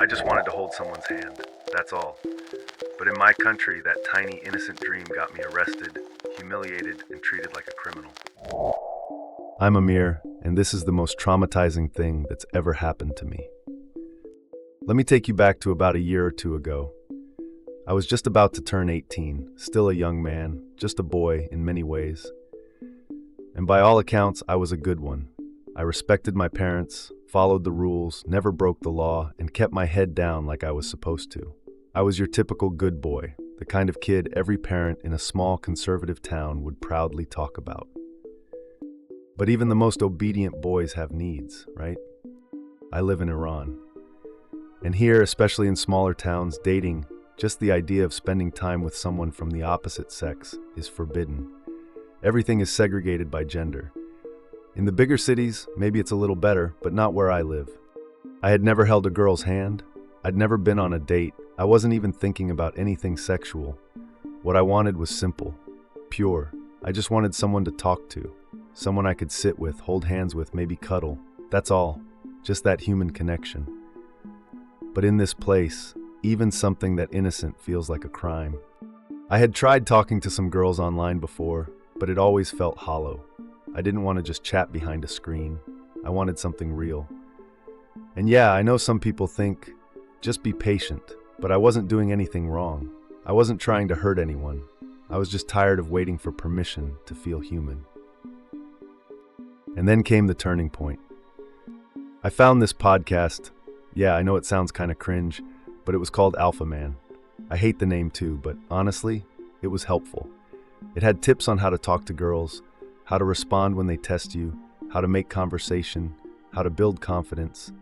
I just wanted to hold someone's hand, that's all. But in my country, that tiny, innocent dream got me arrested, humiliated, and treated like a criminal. I'm Amir, and this is the most traumatizing thing that's ever happened to me. Let me take you back to about a year or two ago. I was just about to turn 18, still a young man, just a boy in many ways. And by all accounts, I was a good one. I respected my parents, followed the rules, never broke the law, and kept my head down like I was supposed to. I was your typical good boy, the kind of kid every parent in a small conservative town would proudly talk about. But even the most obedient boys have needs, right? I live in Iran. And here, especially in smaller towns, dating, just the idea of spending time with someone from the opposite sex, is forbidden. Everything is segregated by gender. In the bigger cities, maybe it's a little better, but not where I live. I had never held a girl's hand. I'd never been on a date. I wasn't even thinking about anything sexual. What I wanted was simple, pure. I just wanted someone to talk to, someone I could sit with, hold hands with, maybe cuddle. That's all, just that human connection. But in this place, even something that innocent feels like a crime. I had tried talking to some girls online before, but it always felt hollow. I didn't want to just chat behind a screen. I wanted something real. And yeah, I know some people think, just be patient, but I wasn't doing anything wrong. I wasn't trying to hurt anyone. I was just tired of waiting for permission to feel human. And then came the turning point. I found this podcast. Yeah, I know it sounds kind of cringe, but it was called Alpha Man. I hate the name too, but honestly, it was helpful. It had tips on how to talk to girls, how to respond when they test you, how to make conversation, how to build confidence.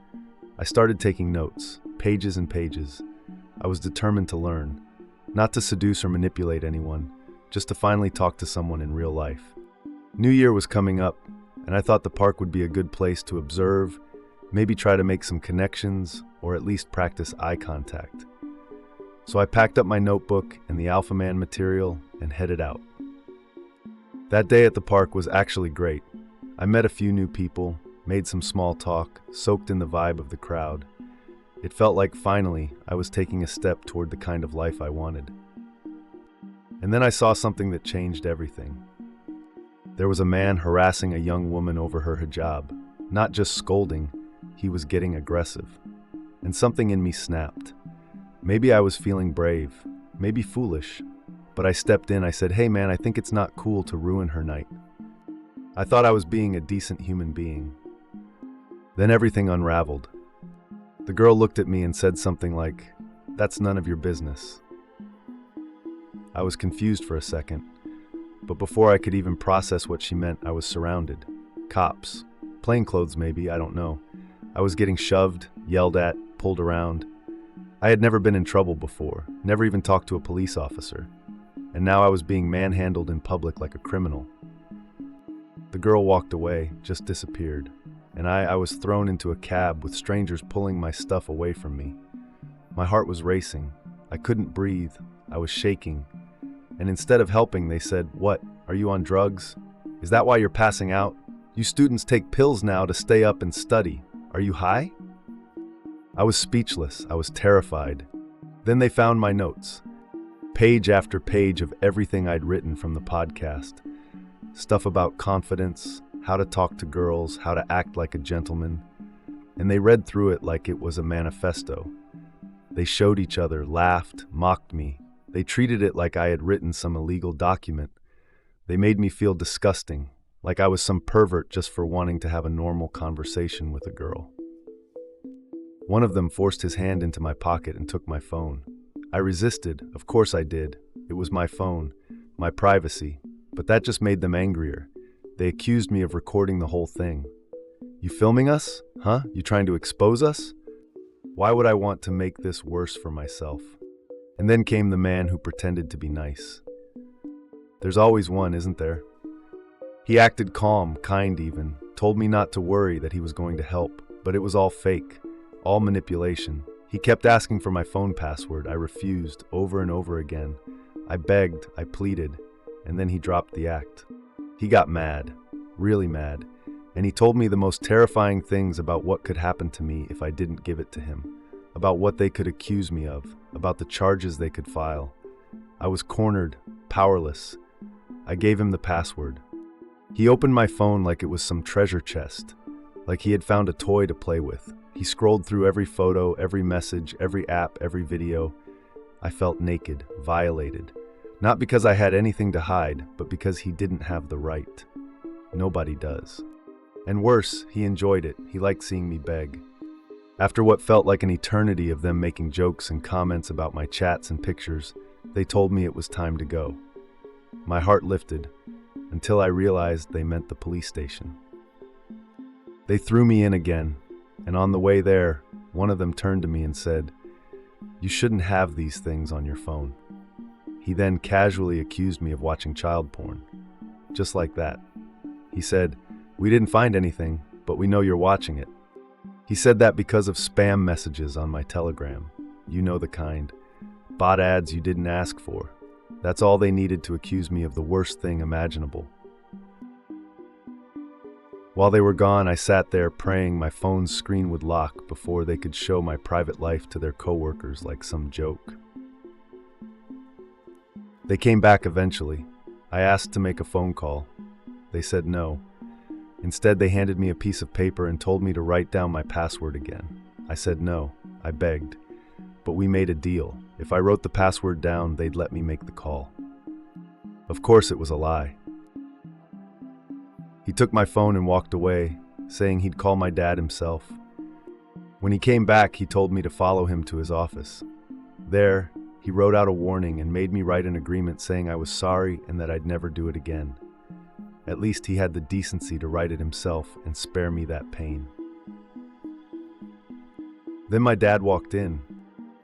I started taking notes, pages and pages. I was determined to learn, not to seduce or manipulate anyone, just to finally talk to someone in real life. New Year was coming up, and I thought the park would be a good place to observe, maybe try to make some connections, or at least practice eye contact. So I packed up my notebook and the Alpha Man material and headed out. That day at the park was actually great. I met a few new people, made some small talk, soaked in the vibe of the crowd. It felt like finally I was taking a step toward the kind of life I wanted. And then I saw something that changed everything. There was a man harassing a young woman over her hijab. Not just scolding, he was getting aggressive. And something in me snapped. Maybe I was feeling brave, maybe foolish. But I stepped in, I said, "Hey man, I think it's not cool to ruin her night." I thought I was being a decent human being. Then everything unraveled. The girl looked at me and said something like, "That's none of your business." I was confused for a second, but before I could even process what she meant, I was surrounded. Cops. Plainclothes maybe, I don't know. I was getting shoved, yelled at, pulled around. I had never been in trouble before, never even talked to a police officer. And now I was being manhandled in public like a criminal. The girl walked away, just disappeared, and I was thrown into a cab with strangers pulling my stuff away from me. My heart was racing. I couldn't breathe. I was shaking. And instead of helping, they said, "What? Are you on drugs? Is that why you're passing out? You students take pills now to stay up and study. Are you high?" I was speechless. I was terrified. Then they found my notes. Page after page of everything I'd written from the podcast. Stuff about confidence, how to talk to girls, how to act like a gentleman. And they read through it like it was a manifesto. They showed each other, laughed, mocked me. They treated it like I had written some illegal document. They made me feel disgusting, like I was some pervert just for wanting to have a normal conversation with a girl. One of them forced his hand into my pocket and took my phone. I resisted, of course I did. It was my phone, my privacy, but that just made them angrier. They accused me of recording the whole thing. "You filming us? Huh? You trying to expose us?" Why would I want to make this worse for myself? And then came the man who pretended to be nice. There's always one, isn't there? He acted calm, kind even, told me not to worry, that he was going to help, but it was all fake, all manipulation. He kept asking for my phone password. I refused over and over again. I begged, I pleaded, and then he dropped the act. He got mad, really mad, and he told me the most terrifying things about what could happen to me if I didn't give it to him. about what they could accuse me of, about the charges they could file. I was cornered, powerless. I gave him the password. He opened my phone like it was some treasure chest, like he had found a toy to play with. He scrolled through every photo, every message, every app, every video. I felt naked, violated. Not because I had anything to hide, but because he didn't have the right. Nobody does. And worse, he enjoyed it. He liked seeing me beg. After what felt like an eternity of them making jokes and comments about my chats and pictures, they told me it was time to go. My heart lifted, until I realized they meant the police station. They threw me in again, and on the way there, one of them turned to me and said, "You shouldn't have these things on your phone." He then casually accused me of watching child porn. Just like that. He said, "We didn't find anything, but we know you're watching it." He said that because of spam messages on my Telegram. You know the kind. Bot ads you didn't ask for. That's all they needed to accuse me of the worst thing imaginable. While they were gone, I sat there praying my phone's screen would lock before they could show my private life to their coworkers like some joke. They came back eventually. I asked to make a phone call. They said no. Instead, they handed me a piece of paper and told me to write down my password again. I said no. I begged. But we made a deal. If I wrote the password down, they'd let me make the call. Of course, it was a lie. He took my phone and walked away, saying he'd call my dad himself. When he came back, he told me to follow him to his office. There, he wrote out a warning and made me write an agreement saying I was sorry and that I'd never do it again. At least he had the decency to write it himself and spare me that pain. Then my dad walked in.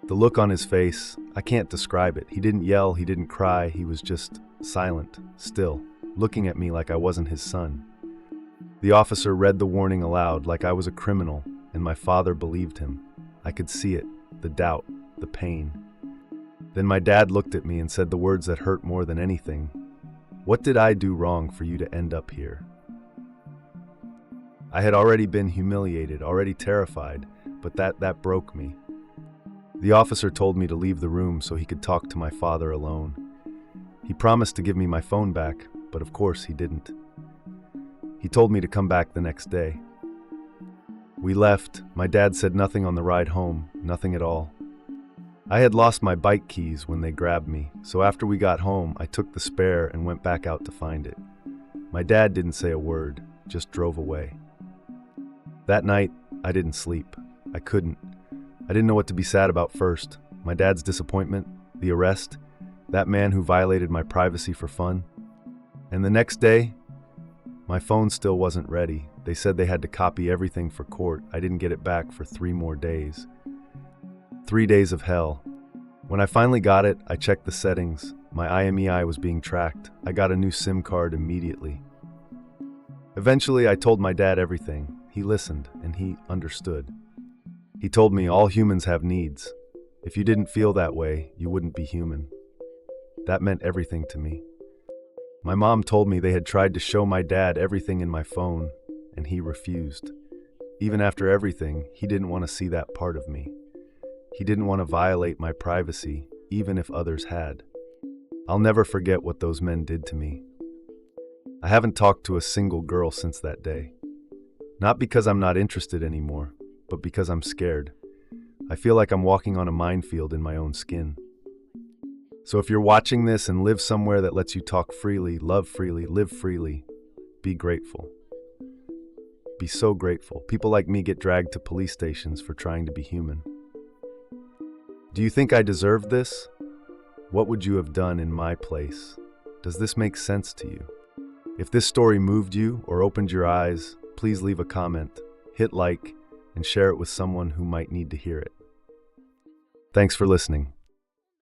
The look on his face, I can't describe it. He didn't yell, he didn't cry, he was just silent, still, looking at me like I wasn't his son. The officer read the warning aloud like I was a criminal, and my father believed him. I could see it, the doubt, the pain. Then my dad looked at me and said the words that hurt more than anything. "What did I do wrong for you to end up here?" I had already been humiliated, already terrified, but that broke me. The officer told me to leave the room so he could talk to my father alone. He promised to give me my phone back, but of course he didn't. He told me to come back the next day. We left. My dad said nothing on the ride home, nothing at all. I had lost my bike keys when they grabbed me, so after we got home, I took the spare and went back out to find it. My dad didn't say a word, just drove away. That night, I didn't sleep. I couldn't. I didn't know what to be sad about first. My dad's disappointment, the arrest, that man who violated my privacy for fun. And the next day, my phone still wasn't ready. They said they had to copy everything for court. I didn't get it back for 3 more days. 3 days of hell. When I finally got it, I checked the settings. My IMEI was being tracked. I got a new SIM card immediately. Eventually, I told my dad everything. He listened, and he understood. He told me all humans have needs. If you didn't feel that way, you wouldn't be human. That meant everything to me. My mom told me they had tried to show my dad everything in my phone, and he refused. Even after everything, he didn't want to see that part of me. He didn't want to violate my privacy, even if others had. I'll never forget what those men did to me. I haven't talked to a single girl since that day. Not because I'm not interested anymore, but because I'm scared. I feel like I'm walking on a minefield in my own skin. So if you're watching this and live somewhere that lets you talk freely, love freely, live freely, be grateful. Be so grateful. People like me get dragged to police stations for trying to be human. Do you think I deserved this? What would you have done in my place? Does this make sense to you? If this story moved you or opened your eyes, please leave a comment, hit like, and share it with someone who might need to hear it. Thanks for listening.